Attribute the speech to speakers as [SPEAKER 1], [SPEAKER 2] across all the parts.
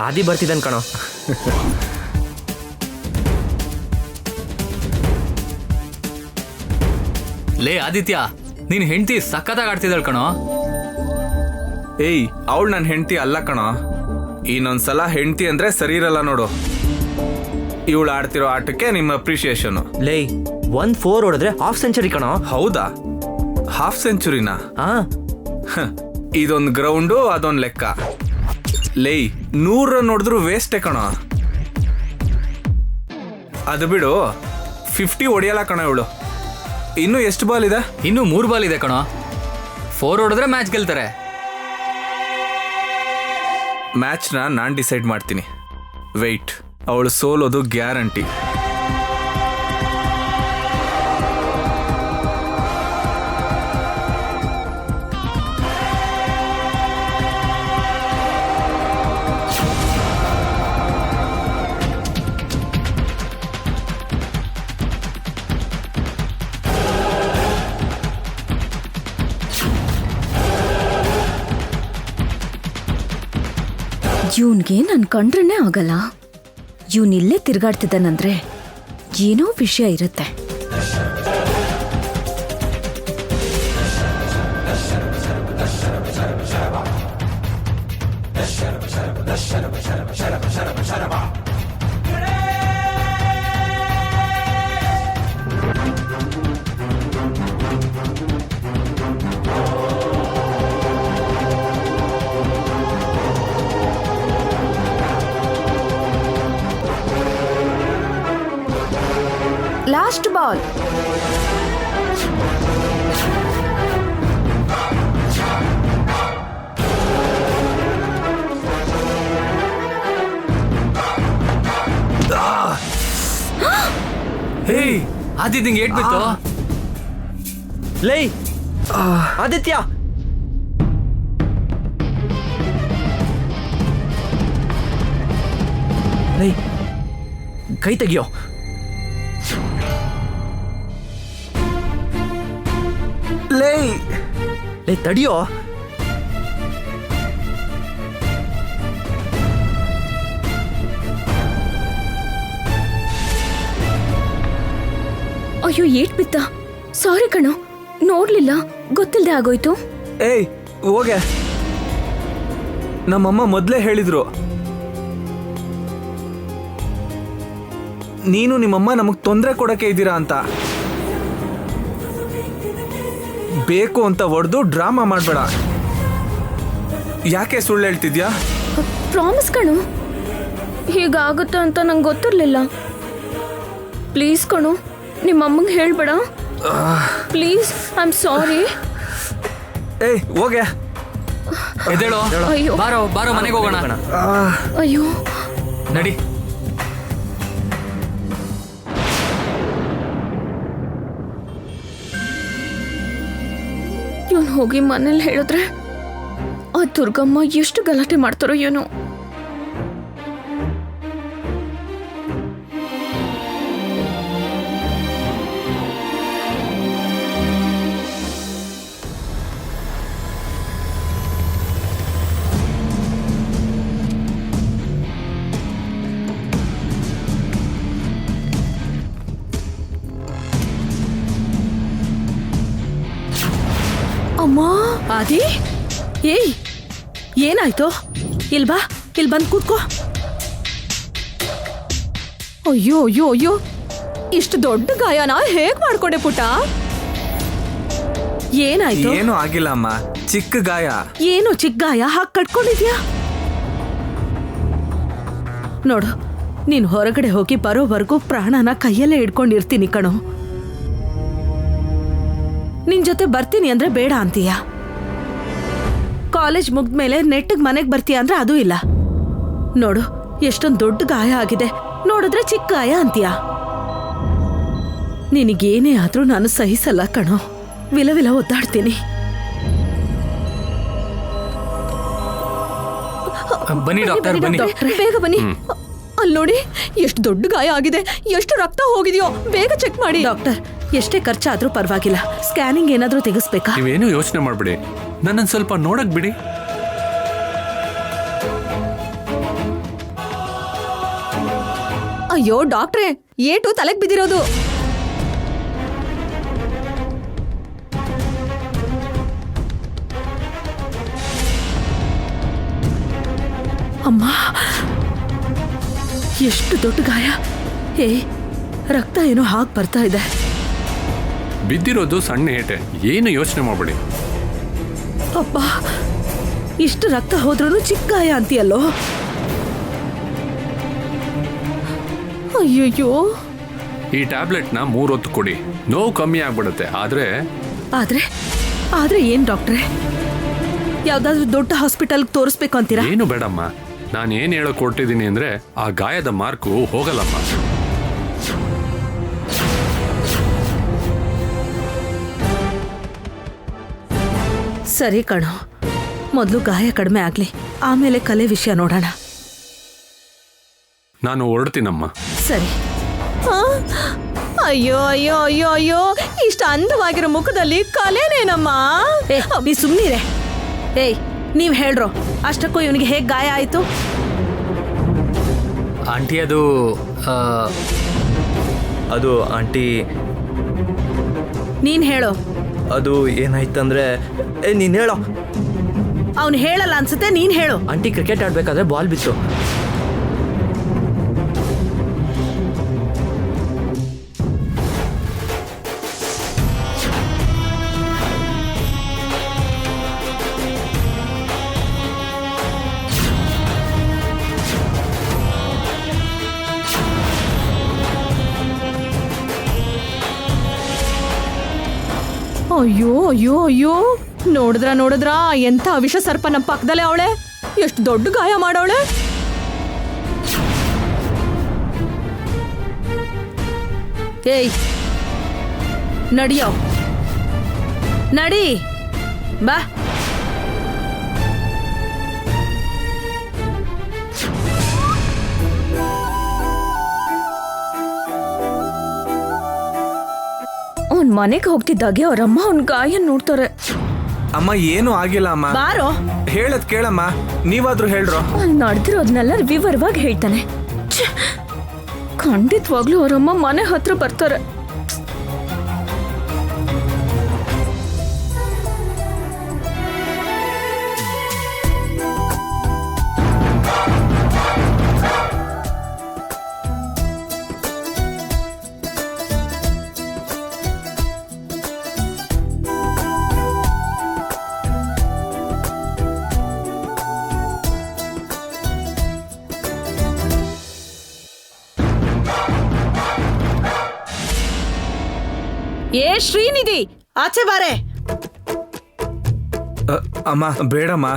[SPEAKER 1] ಆದಿ ಬರ್ತಿದ್ದಾನೆ ಕಣೋ.
[SPEAKER 2] ಲೇ ಆದಿತ್ಯ, ನೀನ್ ಹೆಂಡತಿ ಸಖತ್ತಾಗಿ ಆಡ್ತಿದ್ದಾಳ ಕಣೋ.
[SPEAKER 3] ಏಯ್, ಅವಳು ನನ್ನ ಹೆಂಡತಿ ಅಲ್ಲ ಕಣೋ. ಇನ್ನೊಂದ್ಸಲ ಹೆಂಡತಿ ಅಂದ್ರೆ ಸರಿ ಇರಲ್ಲ ನೋಡು. ಇವಳು ಆಡ್ತಿರೋ ಆಟಕ್ಕೆ ನಿಮ್ಮ ಅಪ್ರಿಷಿಯೇಷನ್.
[SPEAKER 1] ಲೇ 1-4 ಹೊಡೆದ್ರೆ ಹಾಫ್ ಸೆಂಚುರಿ ಕಣೋ.
[SPEAKER 3] ಹೌದಾ? ಹಾಫ್ ಸೆಂಚುರಿನಾ?
[SPEAKER 1] ಹಾ,
[SPEAKER 3] ಇದೊಂದು ಗ್ರೌಂಡು, ಅದೊಂದು ಲೆಕ್ಕ. ಲೇ 100 ರನ್ ಹೊಡೆದ್ರು ವೇಸ್ಟೇ ಕಣೋ. ಅದು ಬಿಡು, 50 ಹೊಡಿಯಲ್ಲ ಕಣೋ ಇವಳು. ಇನ್ನು ಎಷ್ಟು ಬಾಲ್ ಇದೆ?
[SPEAKER 2] ಇನ್ನು 3 ಬಾಲ್ ಇದೆ ಕಣೋ. 4 ಹೊಡೆದ್ರೆ ಮ್ಯಾಚ್ ಗೆಲ್ತಾರೆ.
[SPEAKER 3] ಮ್ಯಾಚ್ನ ನಾನು ಡಿಸೈಡ್ ಮಾಡ್ತೀನಿ. ವೆಯ್ಟ್, ಅವಳು ಸೋಲೋದು ಗ್ಯಾರಂಟಿ.
[SPEAKER 4] ಇವನ್ಗೆ ನನ್ ಕಂಡ್ರೇ ಆಗಲ್ಲ. ಇವನ್ ಇಲ್ಲೇ ತಿರ್ಗಾಡ್ತಿದ್ದಾನಂದ್ರೆ ಏನೋ ವಿಷಯ ಇರುತ್ತೆ. Last ball.
[SPEAKER 2] ಹೇ ಆದಿತ್ಯ, ನಿಂಗೆ ಏಟ್ ಬಿತ್ತು?
[SPEAKER 1] ಲೇ ಆದಿತ್ಯ, ಲೇ ಕೈ ತೆಗಿಯೋ.
[SPEAKER 3] ಲೇ
[SPEAKER 1] ಲೇ ತಡಿಯೋ.
[SPEAKER 4] ಅಯ್ಯೋ, ಏಟ್ ಬಿತ್ತ. ಸಾರಿ ಕಣೋ, ನೋಡ್ಲಿಲ್ಲ, ಗೊತ್ತಿಲ್ದೆ ಆಗೋಯ್ತು.
[SPEAKER 3] ಏಯ್ ಹೋಗೆ, ನಮ್ಮಮ್ಮ ಮೊದಲೇ ಹೇಳಿದ್ರು ನೀನು ನಿಮ್ಮಮ್ಮ ನಮಗ್ ತೊಂದರೆ ಕೊಡಕ್ಕೆ ಇದ್ದೀರಾ ಅಂತ. ಬೇಕು ಅಂತ ಹೊಡೆದು ಡ್ರಾಮಾ ಮಾಡಬೇಡ. ಯಾಕೆ ಸುಳ್ಳು ಹೇಳ್ತಿದ್ಯಾ?
[SPEAKER 4] ಪ್ರಾಮಿಸ್ ಕಣೋ, ಹೀಗಾಗುತ್ತೆ ಅಂತ ನಂಗೆ ಗೊತ್ತಿರ್ಲಿಲ್ಲ. ಪ್ಲೀಸ್ ಕಣೋ, ನಿಮ್ಮಮ್ಮಂಗೆ ಹೇಳ್ಬೇಡ ಪ್ಲೀಸ್. I am sorry.
[SPEAKER 3] ಏಯ್ ಹೋಗೆ.
[SPEAKER 2] ಎದ್ದೇಳೋ.
[SPEAKER 4] ಅಯ್ಯೋ.
[SPEAKER 2] ಬಾರೋ ಬಾರೋ, ಮನೆಗೆ ಹೋಗೋಣ.
[SPEAKER 4] ಅಯ್ಯೋ,
[SPEAKER 2] ನಡಿ.
[SPEAKER 4] ಇವನು ಹೋಗಿ ಮನೇಲಿ ಹೇಳಿದ್ರೆ ಆ ದುರ್ಗಮ್ಮ ಎಷ್ಟು ಗಲಾಟೆ ಮಾಡ್ತಾರೋ ಏನೋ.
[SPEAKER 5] ಅಮ್ಮ ಆದಿ, ಏಯ್ ಏನಾಯ್ತು? ಇಲ್ಬಾ, ಇಲ್ಲಿ ಬಂದು ಕೂತ್ಕೋ. ಅಯ್ಯೋ ಅಯ್ಯೋ ಅಯ್ಯೋ, ಇಷ್ಟು ದೊಡ್ಡ ಗಾಯನ ಹೇಗ್ ಮಾಡ್ಕೊಂಡೆ ಪುಟ? ಏನಾಯ್ತು?
[SPEAKER 3] ಏನು ಆಗಿಲ್ಲ ಅಮ್ಮ, ಚಿಕ್ಕ ಗಾಯ.
[SPEAKER 5] ಏನು ಚಿಕ್ಕ ಗಾಯ ಹಾಗೆ ಕಟ್ಕೊಂಡಿದ್ಯಾ? ನೋಡು, ನೀನು ಹೊರಗಡೆ ಹೋಗಿ ಬರೋವರೆಗೂ ಪ್ರಾಣನ ಕೈಯಲ್ಲೇ ಹಿಡ್ಕೊಂಡಿರ್ತೀನಿ ಕಣೋ. ನಿನ್ ಜೊತೆ ಬರ್ತೀನಿ ಅಂದ್ರೆ ಬೇಡ ಅಂತೀಯ. ಕಾಲೇಜ್ ಮುಗ್ದ್ಮೇಲೆ ನೆಟ್ಟಿಗೆ ಮನೆಗೆ ಬರ್ತೀಯ ಅಂದ್ರೆ ಅದು ಇಲ್ಲ. ನೋಡು, ಎಷ್ಟೊಂದು ದೊಡ್ಡ ಗಾಯ ಆಗಿದೆ, ನೋಡಿದ್ರೆ ಚಿಕ್ಕ ಗಾಯ ಅಂತೀಯ. ನಿನಗೇನೇ ಆದ್ರೂ ನಾನು ಸಹಿಸಲ್ಲ ಕಣೋ. ವಿಲ ವಿಲ ಒದ್ದಾಡ್ತೀನಿ.
[SPEAKER 2] ಬನ್ನಿ ಡಾಕ್ಟರ್, ಬನ್ನಿ.
[SPEAKER 5] ಬೇಗ ಬನ್ನಿ. ಅಲ್ಲಿ ನೋಡಿ, ಎಷ್ಟು ದೊಡ್ಡ ಗಾಯ ಆಗಿದೆ, ಎಷ್ಟು ರಕ್ತ ಹೋಗಿದೆಯೋ, ಬೇಗ ಚೆಕ್ ಮಾಡಿ. ಡಾಕ್ಟರ್, ಎಷ್ಟೇ ಖರ್ಚಾದ್ರೂ ಪರವಾಗಿಲ್ಲ, ಸ್ಕ್ಯಾನಿಂಗ್ ಏನಾದ್ರೂ ತೆಗಿಸ್ಬೇಕಾ?
[SPEAKER 6] ನೀವೇನು ಯೋಚನೆ ಮಾಡ್ಬಿಡಿ, ನನ್ನನ್ನು ಸ್ವಲ್ಪ ನೋಡಕ್ ಬಿಡಿ.
[SPEAKER 5] ಅಯ್ಯೋ ಡಾಕ್ಟ್ರೇ, ಏಟು ತಲೆಗ್ ಬಿದ್ದಿರೋದು. ಅಮ್ಮ, ಎಷ್ಟು ದೊಡ್ಡ ಗಾಯ. ರಕ್ತ ಏನೋ ಹಾಗೆ ಬರ್ತಾ ಇದೆ.
[SPEAKER 6] ಬಿದ್ದಿರೋದು ಸಣ್ಣ ಏಟೆ, ಏನು ಯೋಚನೆ ಮಾಡಬೇಡಿ.
[SPEAKER 5] ಅಪ್ಪ, ಇಷ್ಟು ರಕ್ತ ಹೋದ್ರೂ ಚಿಕ್ಕ ಗಾಯ ಅಂತೀಯಲ್ಲೋ. ಅಯ್ಯಯ್ಯೋ.
[SPEAKER 6] ಈ ಟ್ಯಾಬ್ಲೆಟ್ನ 3 ಹೊತ್ತು ಕೊಡಿ, ನೋವು ಕಮ್ಮಿ ಆಗ್ಬಿಡುತ್ತೆ.
[SPEAKER 5] ಆದ್ರೆ ಏನ್ ಡಾಕ್ಟ್ರೆ, ಯಾವ್ದಾದ್ರು ದೊಡ್ಡ ಹಾಸ್ಪಿಟಲ್ಗೆ ತೋರಿಸ್ಬೇಕು ಅಂತೀರಾ?
[SPEAKER 6] ಏನು ಬೇಡಮ್ಮ, ನಾನು ಏನು ಹೇಳಕ್ ಹೊರಟಿದ್ದೀನಿ ಅಂದ್ರೆ ಆ ಗಾಯದ ಮಾರ್ಕು ಹೋಗಲ್ಲಮ್ಮ.
[SPEAKER 5] ಸರಿ ಕಣೋ, ಮೊದಲು ಗಾಯ ಕಡಿಮೆ ಆಗ್ಲಿ, ಆಮೇಲೆ ಕಲೆ ವಿಷಯ ನೋಡೋಣ.
[SPEAKER 6] ನಾನು ಹೊರಡ್ತೀನಮ್ಮ.
[SPEAKER 5] ಸರಿ. ಅಯ್ಯೋ ಅಯ್ಯೋ ಅಯ್ಯೋ ಅಯ್ಯೋ, ಇಷ್ಟ ಅಂದವಾಗಿರೋ ಮುಖದಲ್ಲಿ ಕಲೆನೇನಮ್ಮ? ನೀ ಸುಮ್ಮನಿರೆ. ನೀವ್ ಹೇಳ್ರೋ, ಅಷ್ಟಕ್ಕೂ ಇವನಿಗೆ ಹೇಗ್ ಗಾಯ ಆಯ್ತು?
[SPEAKER 2] ಆಂಟಿ
[SPEAKER 1] ಅದು ಆಂಟಿ,
[SPEAKER 5] ನೀನ್ ಹೇಳೋ.
[SPEAKER 1] ಅದು ಏನಾಯ್ತಂದ್ರೆ, ನೀನ್ ಹೇಳೋ.
[SPEAKER 5] ಅವ್ನು ಹೇಳಲ್ಲ ಅನ್ಸುತ್ತೆ, ನೀನ್ ಹೇಳು.
[SPEAKER 1] ಆಂಟಿ ಕ್ರಿಕೆಟ್ ಆಡ್ಬೇಕಾದ್ರೆ ಬಾಲ್ ಬಿತ್ತು.
[SPEAKER 5] ಅಯ್ಯೋ ಅಯ್ಯೋ ಅಯ್ಯೋ, ನೋಡಿದ್ರ ಎಂಥ ವಿಷ ಸರ್ಪ ನಮ್ಮ ಪಕ್ಕದಲ್ಲೇ ಅವಳೆ. ಎಷ್ಟು ದೊಡ್ಡ ಗಾಯ ಮಾಡವಳೆ. ನಡಿಯೋ, ನಡಿ ಬಾ.
[SPEAKER 4] ಅವ್ನ್ ಮನೆಗೆ ಹೋಗ್ತಿದ್ದಾಗೆ ಅವ್ರಮ್ಮ ಅವ್ನ್ ಗಾಯ ನೋಡ್ತಾರೆ.
[SPEAKER 3] ಅಮ್ಮ ಏನು ಆಗಿಲ್ಲ ಅಮ್ಮ.
[SPEAKER 5] ಬಾರೋ,
[SPEAKER 3] ಹೇಳದ್ ಕೇಳಮ್ಮ, ನೀವಾದ್ರೂ ಹೇಳ್ರೋ.
[SPEAKER 4] ಅಲ್ಲಿ ನಡೆದಿರೋದ್ನೆಲ್ಲ ವಿವರವಾಗಿ ಹೇಳ್ತಾನೆ. ಖಂಡಿತವಾಗ್ಲೂ ಅವರಮ್ಮ ಮನೆ ಹತ್ರ ಬರ್ತಾರೆ.
[SPEAKER 5] ಶ್ರೀನಿಧಿ, ಆಚೆ ಬಾರೆ.
[SPEAKER 3] ಅಮ್ಮ ಬೇಡಮ್ಮ.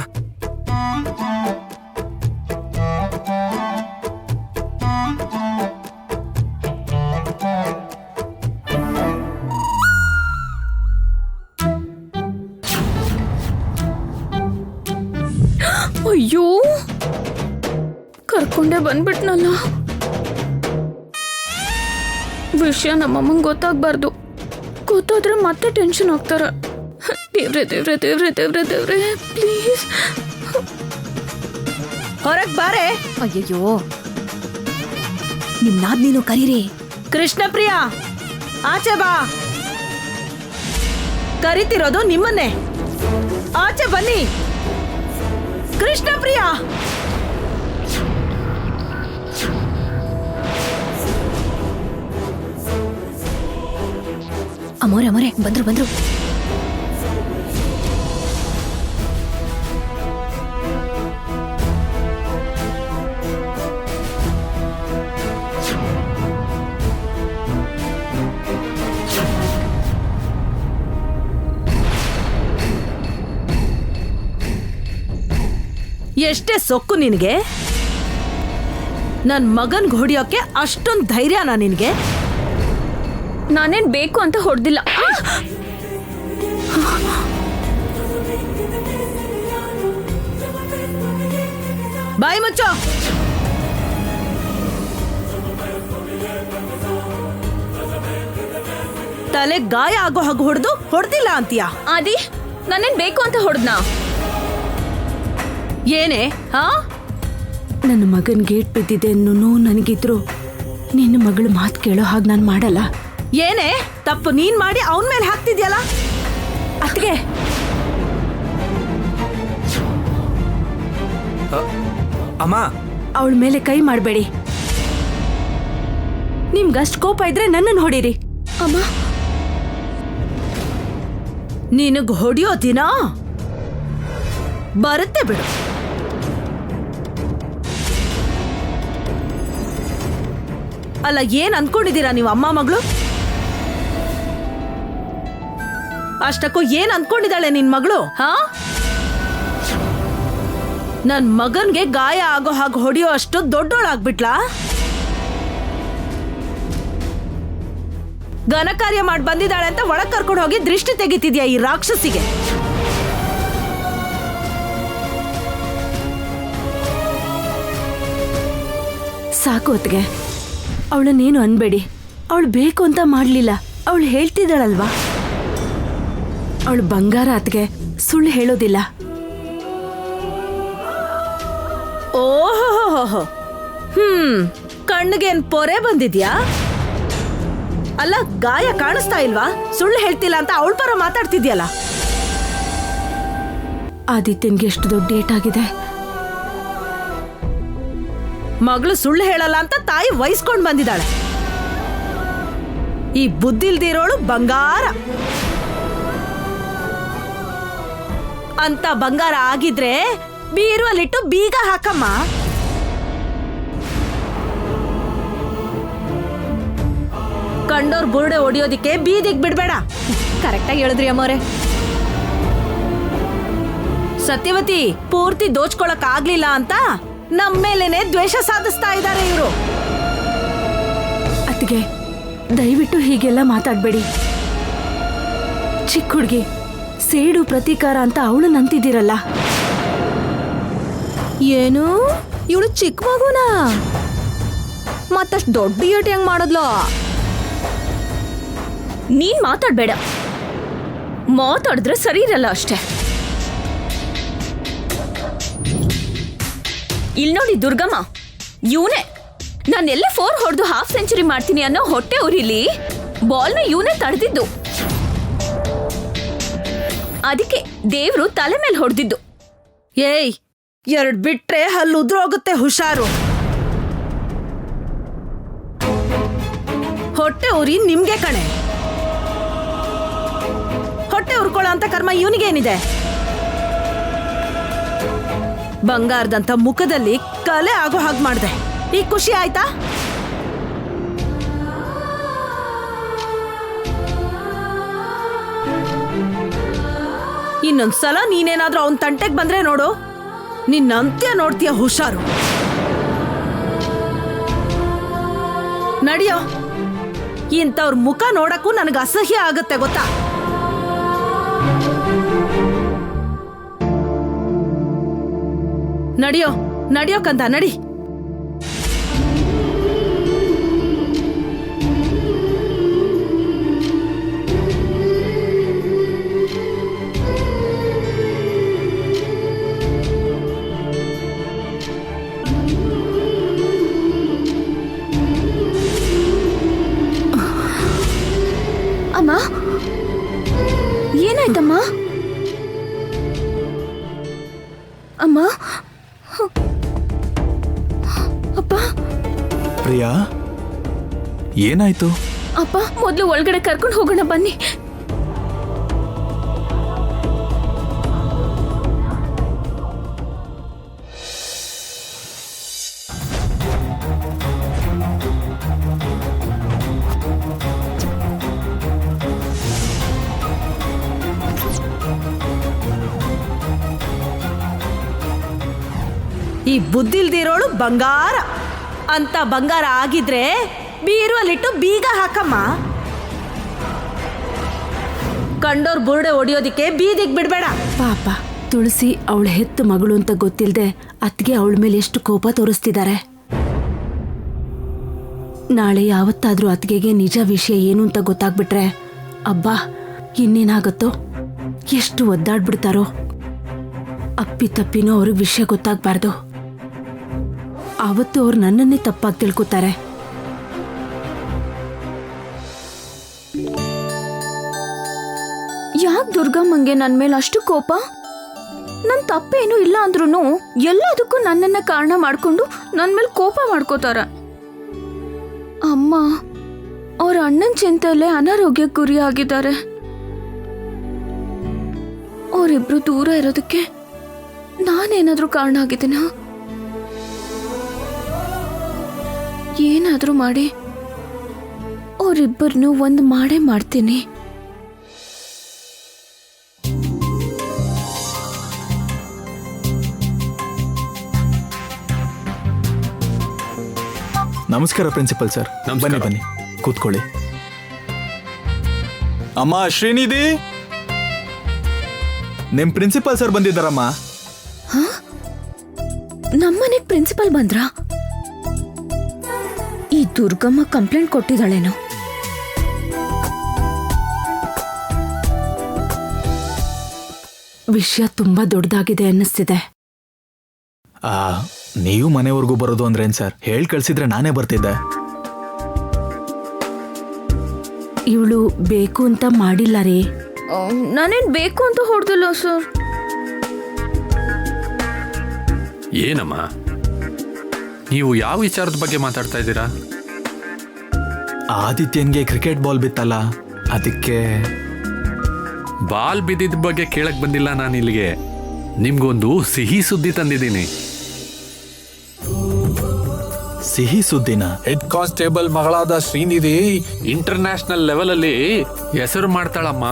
[SPEAKER 4] ಅಯ್ಯೋ, ಕರ್ಕೊಂಡೆ ಬಂದ್ಬಿಟ್ನಲ್ಲ. ವಿಷಯ ನಮ್ಮಮ್ಮಂಗೆ ಗೊತ್ತಾಗ್ಬಾರ್ದು. ಗೊತ್ತಾದ್ರೆ ಮತ್ತೆ ಟೆನ್ಷನ್ ಆಗ್ತಾರ. ದೇವ್ರೆ ದೇವ್ರೆ ದೇವ್ರೆ ದೇವ್ರೆ ದೇವ್ರೆ, ಪ್ಲೀಸ್
[SPEAKER 5] ಹೊರಗ್ ಬಾರೆ. ಅಯ್ಯಯ್ಯೋ, ನಿಮ್ನಾದ್ ನೀನು ಕರೀರಿ. ಕೃಷ್ಣ ಪ್ರಿಯಾ, ಆಚೆ ಬಾ. ಕರಿತಿರೋದು ನಿಮ್ಮನ್ನೇ, ಆಚೆ ಬನ್ನಿ. ಕೃಷ್ಣ ಪ್ರಿಯಾ. ಅಮೋರೆ ಅಮೋರೆ, ಬಂದ್ರು. ಎಷ್ಟೇ ಸೊಕ್ಕು ನಿನಗೆ? ನನ್ ಮಗನ್ಗೆ ಹೊಡಿಯೋಕೆ ಅಷ್ಟೊಂದು ಧೈರ್ಯನಾ ನಿನಗೆ?
[SPEAKER 4] ನಾನೇನ್ ಬೇಕು ಅಂತ ಹೊಡೆದಿಲ್ಲ.
[SPEAKER 5] ಬಾಯಿ ಮುಚ್ಚೋ. ತಲೆ ಗಾಯ ಆಗೋ ಹಾಗೆ ಹೊಡೆದಿಲ್ಲ ಅಂತೀಯಾ?
[SPEAKER 4] ಆದಿ, ನಾನೇನ್ ಬೇಕು ಅಂತ ಹೊಡೆದ್ನಾ?
[SPEAKER 5] ಏನೇ? ನನ್ನ ಮಗನ್ ಗೇಟ್ ಬಿದ್ದಿದೆ ಅನ್ನೋ ನನಗಿದ್ರು ನಿನ್ನ ಮಗಳು ಮಾತು ಕೇಳೋ ಹಾಗೆ ನಾನು ಮಾಡಲ್ಲ. ಏನೇ ತಪ್ಪು ನೀನ್ ಮಾಡಿ ಅವನ ಮೇಲೆ ಹಾಕ್ತಿದ್ಯಲ್ಲ ಅತ್ಗೆ.
[SPEAKER 3] ಅಮ್ಮ,
[SPEAKER 5] ಅವಳ ಮೇಲೆ ಕೈ ಮಾಡಬೇಡಿ. ನಿಮ್ಗಷ್ಟು ಕೋಪ ಇದ್ರೆ ನನ್ನನ್ನು ಹೊಡೀರಿ.
[SPEAKER 4] ಅಮ್ಮ,
[SPEAKER 5] ನಿನಗ್ ಹೊಡಿಯೋ ದಿನ ಬರುತ್ತೆ ಬಿಡು. ಅಲ್ಲ, ಏನ್ ಅನ್ಕೊಂಡಿದ್ದೀರಾ ನೀವು ಅಮ್ಮ ಮಗಳು? ಅಷ್ಟಕ್ಕೂ ಏನ್ ಅನ್ಕೊಂಡಿದ್ದಾಳೆ ನಿನ್ ಮಗಳು? ಹಾ, ನನ್ ಮಗನ್ಗೆ ಗಾಯ ಆಗೋ ಹಾಗೆ ಹೊಡಿಯೋ ಅಷ್ಟು ದೊಡ್ಡೋಳಾಗ್ಬಿಟ್ಲಾ? ಘನಕಾರ್ಯ ಮಾಡಿ ಬಂದಿದ್ದಾಳೆ ಅಂತ ಒಳಗ್ ಕರ್ಕೊಂಡು ಹೋಗಿ ದೃಷ್ಟಿ ತೆಗಿತಿದ್ಯಾ ಈ ರಾಕ್ಷಸಿಗೆ? ಸಾಕು ಅತ್ಗೆ, ಅವಳನ್ನೇನು ಅನ್ಬೇಡಿ. ಅವಳು ಬೇಕು ಅಂತ ಮಾಡ್ಲಿಲ್ಲ, ಅವಳು ಹೇಳ್ತಿದ್ದಾಳಲ್ವಾ. ಅವಳು ಬಂಗಾರ ಅತ್ಗೆ, ಸುಳ್ಳು ಹೇಳೋದಿಲ್ಲ. ಓಹೋ, ಕಣ್ಣಿಗೇನ್ ಪೊರೆ ಬಂದಿದ್ಯಾ? ಅಲ್ಲ, ಗಾಯ ಕಾಣಿಸ್ತಾ ಇಲ್ವಾ? ಸುಳ್ಳು ಹೇಳ್ತಿಲ್ಲ ಅಂತ ಅವಳ ಪರ ಮಾತಾಡ್ತಿದ್ಯಲ್ಲ. ಆದಿತ್ಯನ್ಗೆ ಎಷ್ಟು ದೊಡ್ಡ ಏಟಾಗಿದೆ. ಮಗಳು ಸುಳ್ಳು ಹೇಳಲ್ಲ ಅಂತ ತಾಯಿ ವಹಿಸ್ಕೊಂಡ್ ಬಂದಿದ್ದಾಳೆ. ಈ ಬುದ್ಧಿಲ್ದಿರೋಳು ಬಂಗಾರ ಅಂತ. ಬಂಗಾರ ಆಗಿದ್ರೆ ಬೀರುವಲ್ಲಿಟ್ಟು ಬೀಗ ಹಾಕಮ್ಮ. ಕಂಡೋರ್ ಬುರುಡೆ ಹೊಡಿಯೋದಿಕ್ಕೆ ಬೀದಿಗ್ ಬಿಡ್ಬೇಡ. ಕರೆಕ್ಟಾಗಿ ಹೇಳಿದ್ರಿ ಅಮ್ಮವ್ರೆ. ಸತ್ಯವತಿ ಪೂರ್ತಿ ದೋಚ್ಕೊಳಕ್ ಆಗ್ಲಿಲ್ಲ ಅಂತ ನಮ್ಮೇಲೇನೆ ದ್ವೇಷ ಸಾಧಿಸ್ತಾ ಇದ್ದಾರೆ ಇವರು. ಅತ್ತಿಗೆ, ದಯವಿಟ್ಟು ಹೀಗೆಲ್ಲ ಮಾತಾಡ್ಬೇಡಿ. ಚಿಕ್ಕ ಹುಡುಗಿ, ಸೇಡು ಪ್ರತೀಕಾರ ಅಂತ ಅವಳು ನಂತಿದ್ದೀರಲ್ಲ. ಏನು ಇವಳು ಚಿಕ್ಕ ಮಗುನಾ? ಮತ್ತಷ್ಟು ದೊಡ್ಡ ಏಟು ಹೆಂಗ್ ಮಾಡಿದ್ಲು?
[SPEAKER 4] ನೀನ್ ಮಾತಾಡ್ಬೇಡ. ಮಾತಾಡಿದ್ರೆ ಸರಿ ಇರಲ್ಲ ಅಷ್ಟೇ. ಇಲ್ ನೋಡಿ ದುರ್ಗಮ್ಮ, ಇವನೇ ನಾನೆಲ್ಲ 4 ಹೊಡೆದು ಹಾಫ್ ಸೆಂಚುರಿ ಮಾಡ್ತೀನಿ ಅನ್ನೋ ಹೊಟ್ಟೆ ಉರಿಲಿ ಬಾಲ್ನ ಇವನೇ ತಡೆದಿದ್ದು. ಅದಕ್ಕೆ ದೇವ್ರು ತಲೆ ಮೇಲೆ ಹೊಡೆದಿದ್ದು.
[SPEAKER 5] ಏಯ್, 2 ಬಿಟ್ರೆ ಹಲ್ಲು ಉದ್ರೋಗುತ್ತೆ, ಹುಷಾರು. ಹೊಟ್ಟೆ ಉರಿ ನಿಮ್ಗೆ ಕಣೆ. ಹೊಟ್ಟೆ ಉರ್ಕೊಳ್ಳೋ ಅಂತ ಕರ್ಮ ಇವನಿಗೇನಿದೆ? ಬಂಗಾರದಂತ ಮುಖದಲ್ಲಿ ಕಲೆ ಆಗೋ ಹಾಗೆ ಮಾಡ್ದೆ. ಈಗ ಖುಷಿ ಆಯ್ತಾ? ಇನ್ನೊಂದ್ಸಲ ನೀನೇನಾದ್ರೂ ಅವನ್ ತಂಟೆಗೆ ಬಂದ್ರೆ ನೋಡು, ನಿನ್ನ ಅಂತ್ಯ ನೋಡ್ತೀಯ, ಹುಷಾರು. ನಡಿಯೋ, ಇಂಥವ್ರ ಮುಖ ನೋಡಕ್ಕೂ ನನಗೆ ಅಸಹ್ಯ ಆಗತ್ತೆ ಗೊತ್ತಾ. ನಡಿಯೋ, ನಡಿಯೋಕಂತ ನಡಿ.
[SPEAKER 4] ಅಮ್ಮ, ಏನಾಯ್ತಮ್ಮ? ಅಮ್ಮ, ಅಪ್ಪ.
[SPEAKER 7] ಪ್ರಿಯಾ, ಏನಾಯ್ತು?
[SPEAKER 4] ಅಪ್ಪ, ಮೊದಲು ಒಳಗಡೆ ಕರ್ಕೊಂಡು ಹೋಗೋಣ ಬನ್ನಿ. ಈ ಬುದ್ಧಿಲ್ದಿರೋಳು ಬಂಗಾರ ಅಂತ. ಬಂಗಾರ ಆಗಿದ್ರೆ ಬೀರುವಲ್ಲಿಟ್ಟು ಬೀಗ ಹಾಕಮ್ಮ. ಕಂಡೋರ್ ಬುರುಡೆ ಹೊಡಿಯೋದಿಕ್ಕೆ ಬೀದಿಗೆ ಬಿಡ್ಬೇಡ. ಪಾಪ ತುಳಸಿ ಅವಳ ಹೆತ್ತ ಮಗಳು ಅಂತ ಗೊತ್ತಿಲ್ಲದೆ ಅತ್ತಿಗೆ ಅವಳ ಮೇಲೆ ಎಷ್ಟು ಕೋಪ ತೋರಿಸ್ತಿದ್ದಾರೆ. ನಾಳೆ ಯಾವತ್ತಾದ್ರೂ ಅತ್ತಿಗೆಗೆ ನಿಜ ವಿಷಯ ಏನು ಅಂತ ಗೊತ್ತಾಗ್ಬಿಟ್ರೆ ಅಬ್ಬಾ ಇನ್ನೇನಾಗತ್ತೋ, ಎಷ್ಟು ಒದ್ದಾಡ್ಬಿಡ್ತಾರೋ. ಅಪ್ಪಿ ತಪ್ಪಿನೋ ಅವ್ರಿಗೆ ವಿಷಯ ಗೊತ್ತಾಗ್ಬಾರ್ದು. ಆವತ್ತು ಅವ್ರು ನನ್ನನ್ನೇ ತಪ್ಪಾಗಿ ತಿಳ್ಕೊತಾರೆ. ದುರ್ಗಮ್ಮಂಗೆ ನನ್ನ ಮೇಲೆ ಅಷ್ಟು ಕೋಪ? ನನ್ನ ತಪ್ಪೇನು ಇಲ್ಲ ಅಂದ್ರೂ ಎಲ್ಲದಕ್ಕೂ ನನ್ನನ್ನ ಕಾರಣ ಮಾಡ್ಕೊಂಡು ನನ್ನ ಮೇಲೆ ಕೋಪ ಮಾಡ್ಕೋತಾರ. ಅಮ್ಮ ಅವ್ರ ಅಣ್ಣನ ಚಿಂತೆಯಲ್ಲೇ ಅನಾರೋಗ್ಯಕ್ಕೆ ಗುರಿ ಆಗಿದ್ದಾರೆ. ಅವರಿಬ್ರು ದೂರ ಇರೋದಕ್ಕೆ ನಾನೇನಾದ್ರೂ ಕಾರಣ ಆಗಿದ್ದೀನ? ಏನಾದ್ರೂ ಮಾಡಿ ಅವರಿಬ್ಬರನ್ನು ಒಂದು ಮಾಡೇ ಮಾಡ್ತೀನಿ.
[SPEAKER 7] ನಮಸ್ಕಾರ ಪ್ರಿನ್ಸಿಪಲ್ ಸರ್.
[SPEAKER 6] ನಮಸ್ಕಾರ.
[SPEAKER 7] ಬನ್ನಿ ಬನ್ನಿ ಕೂತ್ಕೊಳ್ಳಿ. ಅಮ್ಮ ಶ್ರೀನಿಧಿ, ನಿಮ್ ಪ್ರಿನ್ಸಿಪಲ್ ಸರ್ ಬಂದಿದ್ದಾರಮ್ಮ.
[SPEAKER 4] ನಮ್ಮನೆಗ್ ಪ್ರಿನ್ಸಿಪಲ್ ಬಂದ್ರಾ? ಈ ದುರ್ಗಮ್ಮ ಕಂಪ್ಲೇಂಟ್ ಕೊಟ್ಟಿದ್ದಾಳೇನೋ? ವಿಷಯ ತುಂಬಾ ದೊಡ್ಡದಾಗಿದೆ ಅನ್ನಿಸ್ತಿದೆ.
[SPEAKER 7] ನೀವು ಮನೆವರೆಗೂ ಬರೋದು ಅಂದ್ರೇನ್ ಸರ್? ಹೇಳ್ ಕಳ್ಸಿದ್ರೆ ನಾನೇ ಬರ್ತಿದ್ದೆ.
[SPEAKER 4] ಇವಳು ಬೇಕು ಅಂತ ಮಾಡಿಲ್ಲ ರೀ. ನಾನೇನ್ ಬೇಕು ಅಂತ ಹೊಡೆದಿಲ್ಲ ಸರ್.
[SPEAKER 6] ಏನಮ್ಮ, ನೀವು ಯಾವ ವಿಚಾರದ ಬಗ್ಗೆ ಮಾತಾಡ್ತಾ ಇದ್ದೀರಾ?
[SPEAKER 7] ಆದಿತ್ಯನ್ಗೆ ಕ್ರಿಕೆಟ್ ಬಾಲ್ ಬಿತ್ತಲ್ಲ, ಅದಕ್ಕೆ.
[SPEAKER 6] ಬಾಲ್ ಬಿದ್ದಿದ್ದ ಬಗ್ಗೆ ಕೇಳಕ್ ಬಂದಿಲ್ಲ ನಾನು ಇಲ್ಲಿಗೆ. ನಿಮ್ಗೊಂದು ಸಿಹಿ ಸುದ್ದಿ ತಂದಿದ್ದೀನಿ.
[SPEAKER 7] ಸಿಹಿ ಸುದ್ದಿನ?
[SPEAKER 6] ಹೆಡ್ ಕಾನ್ಸ್ಟೇಬಲ್ ಮಗಳಾದ ಶ್ರೀನಿಧಿ ಇಂಟರ್ನ್ಯಾಷನಲ್ ಲೆವೆಲ್ ಅಲ್ಲಿ ಹೆಸರು ಮಾಡ್ತಾಳಮ್ಮ.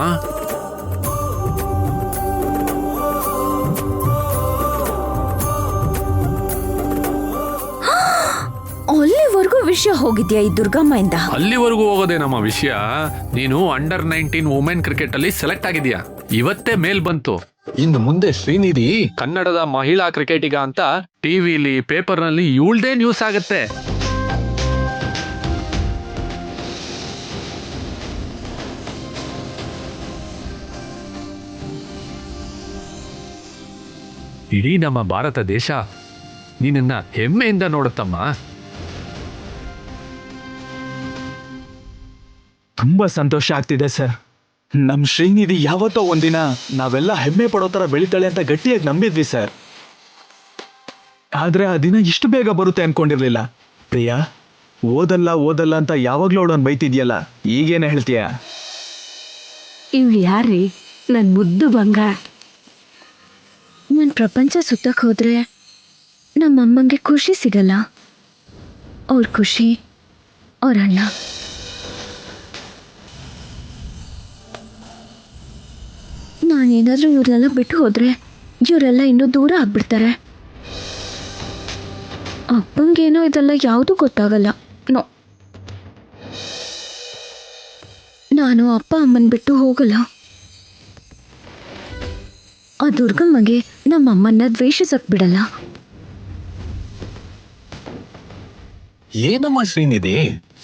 [SPEAKER 4] ಅಲ್ಲಿವರೆಗೂ ವಿಷಯ ಹೋಗಿದ್ಯಾ ಈ ದುರ್ಗಮ್ಮಯಿಂದ?
[SPEAKER 6] ಅಲ್ಲಿವರೆಗೂ ಹೋಗೋದೇ ನಮ್ಮ ವಿಷಯ. ನೀನು ಅಂಡರ್ 19 ವುಮೆನ್ ಕ್ರಿಕೆಟ್ ಅಲ್ಲಿ ಸೆಲೆಕ್ಟ್ ಆಗಿದ್ಯಾ. ಇವತ್ತೇ ಮೇಲ್ ಬಂತು. ಇನ್ನು ಮುಂದೆ ಶ್ರೀನಿಧಿ ಕನ್ನಡದ ಮಹಿಳಾ ಕ್ರಿಕೆಟಿಗ ಅಂತ ಟಿವಿಲಿ ಪೇಪರ್ನಲ್ಲಿ ಇವಳ್ದೇ ನ್ಯೂಸ್ ಆಗತ್ತೆ. ಇಡೀ ನಮ್ಮ ಭಾರತ ದೇಶ ನಿನ್ನ ಹೆಮ್ಮೆಯಿಂದ ನೋಡುತ್ತಮ್ಮ.
[SPEAKER 7] ತುಂಬಾ ಸಂತೋಷ ಆಗ್ತಿದೆ ಸರ್. ನಮ್ ಶ್ರೀನಿಧಿ ಯಾವತ್ತೋ ಒಂದಿನ ನಾವೆಲ್ಲ ಹೆಮ್ಮೆ ಪಡೋ ತರ ಬೆಳಿತಾಳೆ ಅಂತ ಗಟ್ಟಿಯಾಗಿ ನಂಬಿದ್ವಿ ಸರ್. ಆದ್ರೆ ಆ ದಿನ ಇಷ್ಟು ಬೇಗ ಬರುತ್ತೆ ಅನ್ಕೊಂಡಿರ್ಲಿಲ್ಲ. ಪ್ರಿಯಾ, ಓದಲ್ಲ ಅಂತ ಯಾವಾಗ್ಲೂ ಅವಳನ್ನ ಬೈತಿದ್ಯಲ್ಲ, ಈಗೇನ ಹೇಳ್ತೀಯ?
[SPEAKER 4] ಇವ್ಳು ಯಾರ್ರಿ? ನನ್ ಮುದ್ದು ಬಂಗಾರ. ನನ್ ಪ್ರಪಂಚ ಸುತ್ತಕ್ ಹೋದ್ರೆ ನಮ್ಮಮ್ಮಂಗೆ ಖುಷಿ ಸಿಗಲ್ಲ. ಅವ್ರ ಖುಷಿ ಅವ್ರ ಅಣ್ಣ. ನಾನೇನಾದ್ರೂ ಇವ್ರನ್ನೆಲ್ಲ ಬಿಟ್ಟು ಹೋದ್ರೆ ಇವರೆಲ್ಲ ಇನ್ನೂ ದೂರ ಆಗ್ಬಿಡ್ತಾರೆ. ಅಪ್ಪಂಗೇನೋ ಇದೆಲ್ಲ ಯಾವುದು ಗೊತ್ತಾಗಲ್ಲ. ನೋ, ನಾನು ಅಪ್ಪ ಅಮ್ಮನ್ ಬಿಟ್ಟು ಹೋಗಲ್ಲ. ಆ ದುರ್ಗಮ್ಮಗೆ ನಮ್ಮಮ್ಮನ್ನ ದ್ವೇಷಿಸಕ್ ಬಿಡಲ್ಲ.
[SPEAKER 6] ಏನಮ್ಮ ಶ್ರೀನಿಧಿ,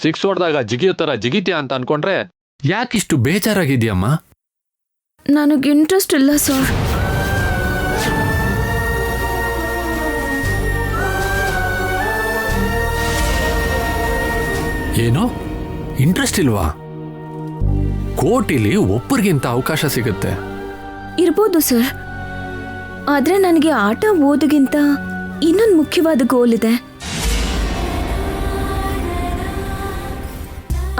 [SPEAKER 6] 6 ಹೊಡೆದಾಗ ಜಿಗಿಯೋ ತರ ಜಿಗಿತ್ಯಾ ಅಂತ ಅನ್ಕೊಂಡ್ರೆ ಯಾಕಿಷ್ಟು ಬೇಜಾರಾಗಿದ್ಯಮ್ಮ?
[SPEAKER 4] ನನಗೆ ಇಂಟ್ರೆಸ್ಟ್ ಇಲ್ಲ ಸರ್.
[SPEAKER 6] ಏನೋ ಇಂಟ್ರೆಸ್ಟ್ ಇಲ್ವಾ? ಕೋರ್ಟಿಲಿ ಒಬ್ಬರಿಗಿಂತ ಅವಕಾಶ ಸಿಗುತ್ತೆ.
[SPEAKER 4] ಇರ್ಬೋದು ಸರ್, ಆದ್ರೆ ನನಗೆ ಆಟ ಓದಿಗಿಂತ ಇನ್ನೊಂದು ಮುಖ್ಯವಾದ ಗೋಲ್ ಇದೆ.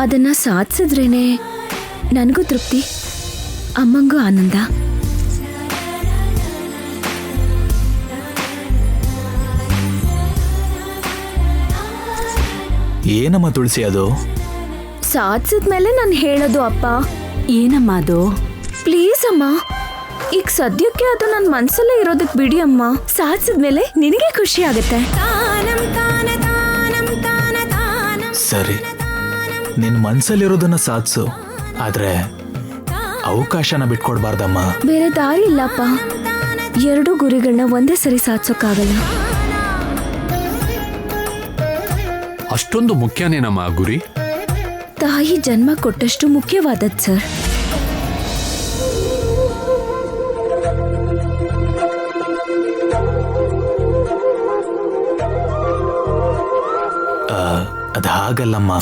[SPEAKER 4] ಅದನ್ನ ಸಾಧಿಸಿದ್ರೇನೆ ನನಗೂ ತೃಪ್ತಿ, ಅಮ್ಮಂಗೂ ಆನಂದ.
[SPEAKER 7] ಏನಮ್ಮ ತುಳಸಿ ಅದು?
[SPEAKER 4] ಸಾಧಿಸಿದ್ಮೇಲೆ ನಾನು ಹೇಳೋದು ಅಪ್ಪ. ಏನಮ್ಮ ಅದು? ಪ್ಲೀಸ್ ಅಮ್ಮ, ಈಗ ಸದ್ಯಕ್ಕೆ ಅದು ನನ್ನ ಮನ್ಸಲ್ಲೇ ಇರೋದಕ್ಕೆ ಬಿಡಿ ಅಮ್ಮ. ಸಾಧಿಸಿದ್ಮೇಲೆ ನಿನಗೆ ಖುಷಿ ಆಗುತ್ತೆ.
[SPEAKER 7] ಸರಿ, ನಿನ್ ಮನ್ಸಲ್ಲಿರೋದನ್ನ ಸಾಧಿಸು, ಆದ್ರೆ ಅವಕಾಶನ ಬಿಟ್ಕೊಡ್ಬಾರ್ದಮ್ಮ.
[SPEAKER 4] ಬೇರೆ ದಾರಿ ಇಲ್ಲಪ್ಪ. 2 ಗುರಿಗಳನ್ನ ಒಂದೇ ಸರಿ ಸಾಧಿಸೋಕ್ಕಾಗಲ್ಲ.
[SPEAKER 6] ಅಷ್ಟೊಂದು ಮುಖ್ಯನೇನಮ್ಮ ಗುರಿ?
[SPEAKER 4] ತಾಯಿ ಜನ್ಮ ಕೊಟ್ಟಷ್ಟು ಮುಖ್ಯವಾದದ್ದು ಸರ್.
[SPEAKER 7] ಅದ್ ಹಾಗಲ್ಲಮ್ಮ.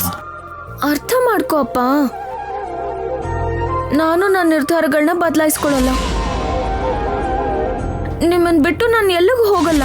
[SPEAKER 4] ಅರ್ಥ ಮಾಡ್ಕೋ ಅಪ್ಪ. ನಾನು ನನ್ನ ನಿರ್ಧಾರಗಳನ್ನ ಬದಲಾಯಿಸ್ಕೊಳ್ಳಲ್ಲ. ನಿಮ್ಮನ್ನ ಬಿಟ್ಟು ನಾನು ಎಲ್ಲಿಗೂ ಹೋಗಲ್ಲ.